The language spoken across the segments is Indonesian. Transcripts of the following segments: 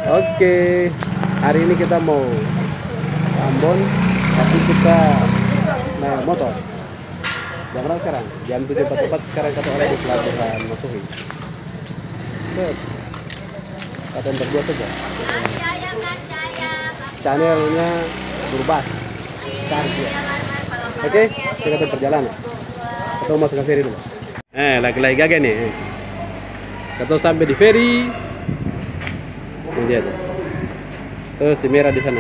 Oke, hari ini kita mau Ambon, tapi kita naik motor. Jam berapa sekarang? Jam 7.44 sekarang kata orang di pelabuhan Masuhi. Set, kata yang berdua saja. Channelnya Burbas, Karja. Oke, kita perjalanan. Kita masuk ke ferry dulu. Lagi-lagi gagal nih. Kita sampai di ferry. Ini dia tuh. Tuh si merah di sana.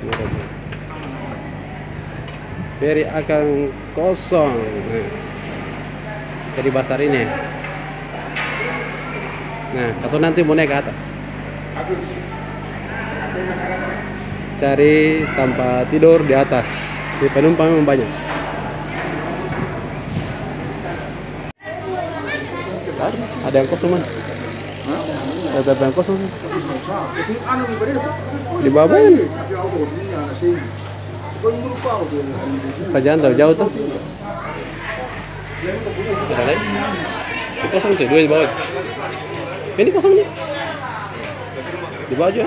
Merah tuh. Ferry akan kosong. Jadi basar ini. Nah, atau nanti mau naik ke atas. Cari tempat tidur di atas. Di penumpang memang banyak. Ada yang kosong mana? Ada yang kosong. Di bawah ini. Kerjaan tahu jauh tuh. Ada lagi? Ini kosong tuh, dua di bawah. Ini kosong nih. Di bawah aja.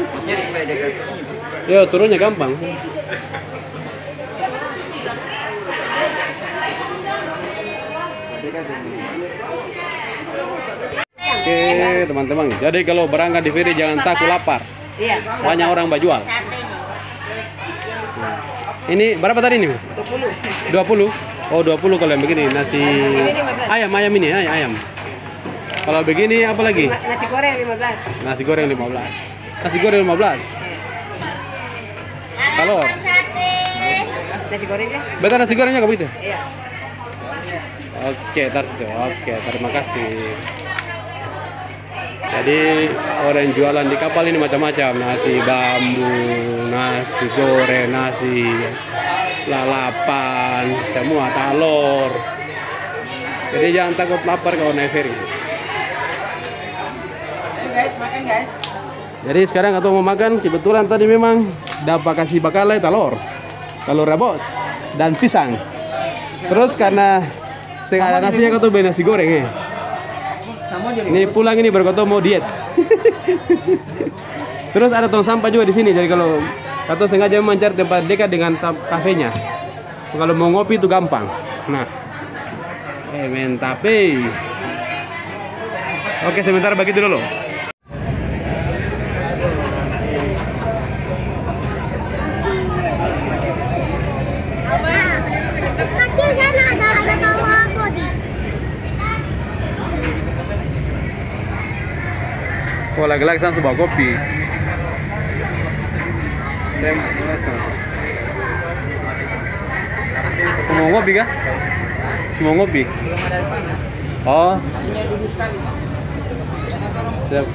Ya turunnya gampang. Oke teman-teman, jadi kalau berangkat di ferry jangan takut lapar. Iya. Banyak orang berjual. Ini berapa tadi nih? 20. Oh 20 kalau yang begini nasi ayam ini ayam. Kalau begini apa lagi? Nasi goreng 15. Nasi goreng 15. Nasi goreng 15. Telur. Nasi gorengnya? Betul nasi gorengnya kayak begitu? Iya. Oke, terima kasih. Jadi orang jualan di kapal ini macam-macam, nasi bambu, nasi goreng, nasi lalapan, semua telur. Jadi jangan takut lapar kalau naik ferry. Guys, makan guys. Jadi sekarang atau mau makan, kebetulan tadi memang dapat kasih bakalai telur rebus dan pisang. Terus karena ada nasinya kau tuh nasi goreng ya. Ini pulang ini berkata mau diet. Terus ada tong sampah juga di sini. Jadi kalau atau sengaja mencari tempat dekat dengan kafenya. Kalau mau ngopi itu gampang. Nah, tapi. Oke, sebentar begitu dulu. Kecil sana ada tawa aku di. Oh, lagi-lagi saya bawa kopi. Mau ngopi kah? Mau ngopi? Oh. Siap.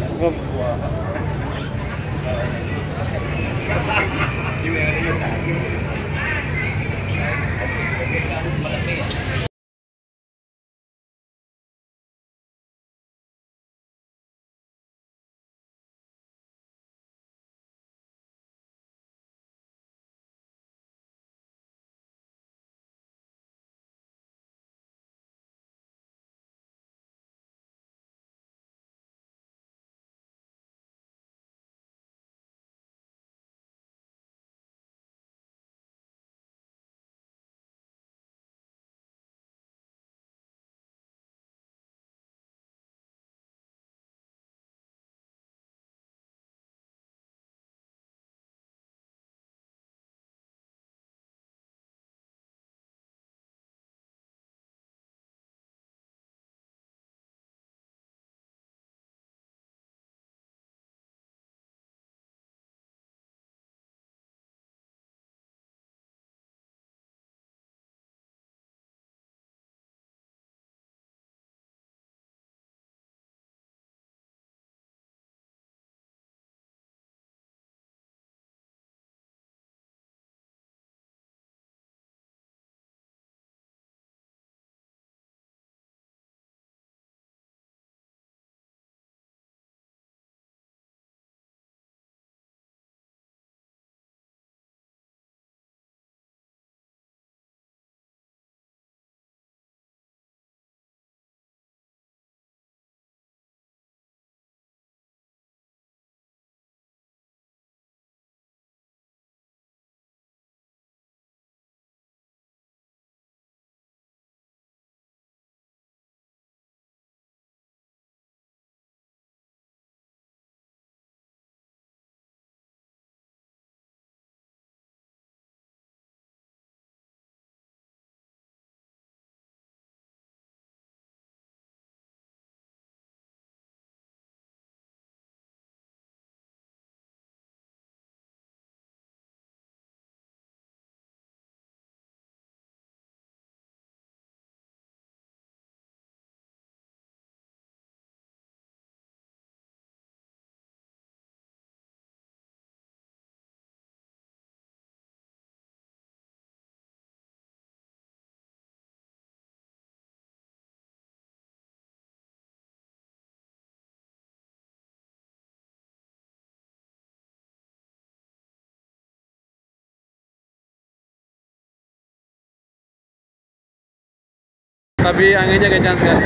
tapi anginnya kencang sekali.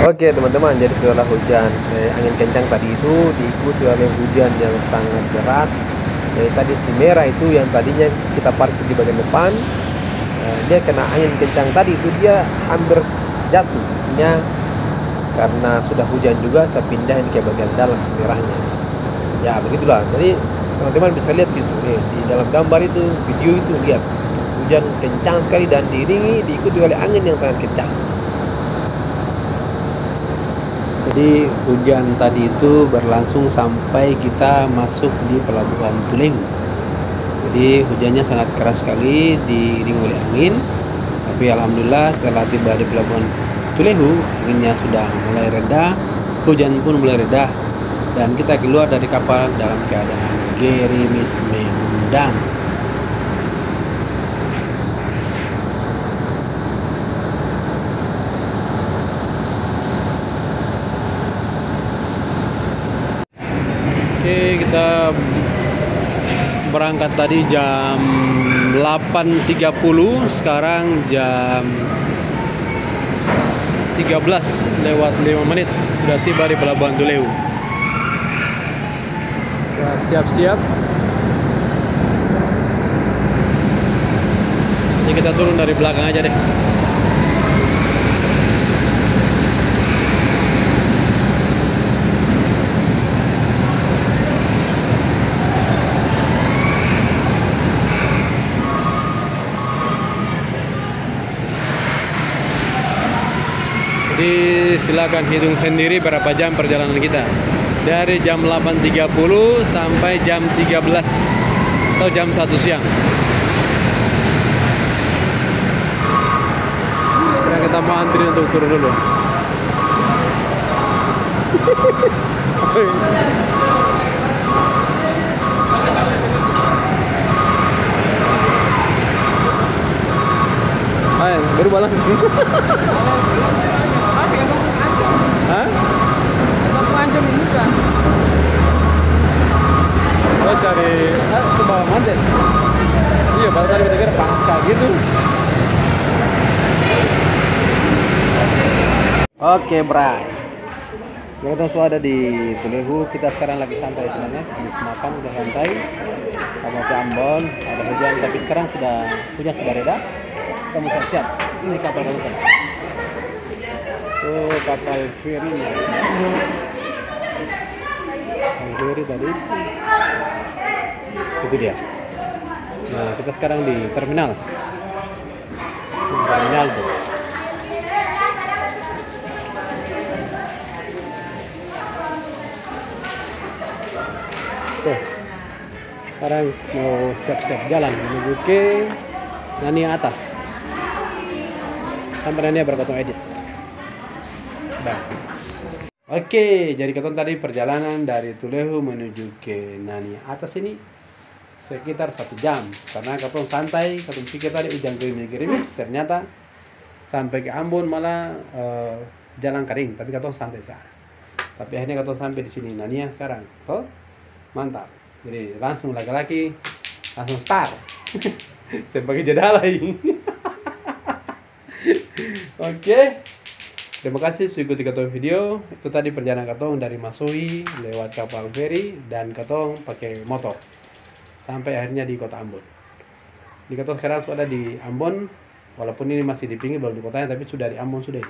Oke teman-teman, jadi setelah hujan angin kencang tadi itu diikuti oleh hujan yang sangat deras. Jadi tadi si merah itu yang tadinya kita parkir di bagian depan, dia kena angin kencang tadi itu, dia hampir jatuh. Karena sudah hujan juga, saya pindahin ke bagian dalam si merahnya. Ya begitulah. Jadi teman-teman bisa lihat gitu di dalam gambar itu, video itu, lihat hujan kencang sekali dan diiringi diikuti oleh angin yang sangat kencang. Jadi hujan tadi itu berlangsung sampai kita masuk di pelabuhan Tulehu. Jadi hujannya sangat keras sekali diiringi oleh angin. Tapi alhamdulillah setelah tiba di pelabuhan Tulehu, anginnya sudah mulai reda, hujan pun mulai reda, dan kita keluar dari kapal dalam keadaan gerimis mengundang. Oke, kita berangkat tadi jam 8.30, sekarang jam 13:05 sudah tiba di pelabuhan Tulehu. Ya, siap-siap. Ini kita turun dari belakang aja deh. Jadi silakan hitung sendiri berapa jam perjalanan kita. Dari jam 8.30 sampai jam 13 atau jam 1 siang. Nah, kita mau antri untuk turun dulu. Ayo, baru balas. Hah? Ancam ini kan. Oh, cari ke bawah manten. Iya, baru tadi kita kira pangkal gitu. Oke, Bray. Kita sudah ada di Tulehu. Kita sekarang lagi santai sebenarnya. Habis makan udah santai. Sama ke Ambon, ada hujan, tapi sekarang hujan sudah reda. Kita mau siap-siap. Ini kapal kita. Tuh kapal ferinya. Kapal feri tadi. Itu dia. Nah, kita sekarang di terminal. Terminal tuh. Oke. Sekarang mau siap-siap jalan menuju ke Nania atas. Sampai Nania berkotong edit. Nah. Oke, jadi kita tadi perjalanan dari Tulehu menuju ke Nania atas ini sekitar 1 jam. Karena kita santai, kita pikir tadi hujan gerimis, ternyata sampai ke Ambon malah jalan kering, tapi kita santai saja. Tapi akhirnya kita sampai di sini Nania sekarang. Tuh, mantap. Jadi langsung laki-laki langsung start. Sebagai jeda lagi. Oke. Terima kasih sudah ikuti katong video. Itu tadi perjalanan katong dari Masui lewat kapal feri dan katong pakai motor sampai akhirnya di kota Ambon. Di katong sekarang sudah di Ambon, walaupun ini masih di pinggir belum di kotanya, tapi sudah di Ambon sudah.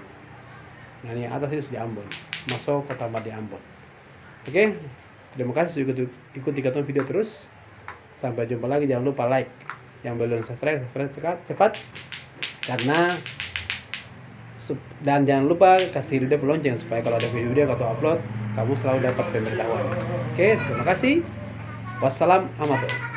Nah, ini atas ini sudah Ambon, masuk kota di Ambon. Oke, terima kasih sudah ikuti katong video terus. Sampai jumpa lagi. Jangan lupa like, yang belum subscribe cepat karena. Dan jangan lupa kasih video lonceng supaya kalau ada video-video atau upload kamu selalu dapat pemberitahuan. Oke, terima kasih. Wassalamualaikum.